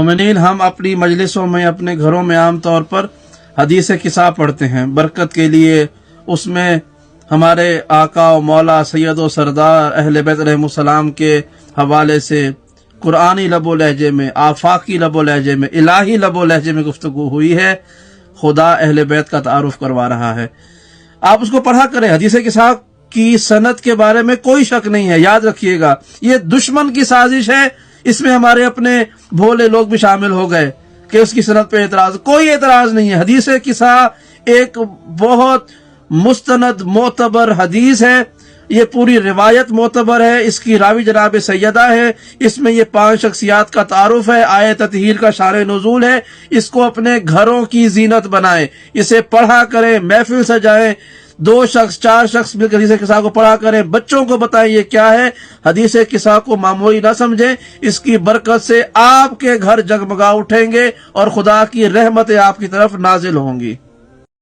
مومنین، ہم اپنی مجلسوں میں، اپنے گھروں میں عام طور پر حدیث قصہ پڑھتے ہیں برکت کے لیے۔ اس میں ہمارے آقا و مولا سید و سردار اہل بیت علیہ السلام کے حوالے سے قرآنی لب و لہجے میں، آفاقی لب و لہجے میں، الہی لب و لہجے میں گفتگو ہوئی ہے۔ خدا اہل بیت کا تعارف کروا رہا ہے، آپ اس کو پڑھا کریں۔ حدیث قصہ کی سند کے بارے میں کوئی شک نہیں ہے، یاد رکھیے گا یہ دشمن کی سازش ہے۔ اس میں ہمارے اپنے بھولے لوگ بھی شامل ہو گئے کہ اس کی سند پہ اعتراض، کوئی اعتراض نہیں ہے۔ حدیث قصہ ایک بہت مستند معتبر حدیث ہے، یہ پوری روایت معتبر ہے، اس کی راوی جناب سیدہ ہے، اس میں یہ 5 شخصیات کا تعارف ہے، آیت تطہیر کا شان نزول ہے۔ اس کو اپنے گھروں کی زینت بنائیں، اسے پڑھا کریں، محفل سجائیں، 2 شخص 4 شخص مل کر حدیث قصہ کو پڑھا کریں، بچوں کو بتائیں یہ کیا ہے۔ حدیث قصہ کو معمولی نہ سمجھیں، اس کی برکت سے آپ کے گھر جگمگا اٹھیں گے اور خدا کی رحمتیں آپ کی طرف نازل ہوں گی۔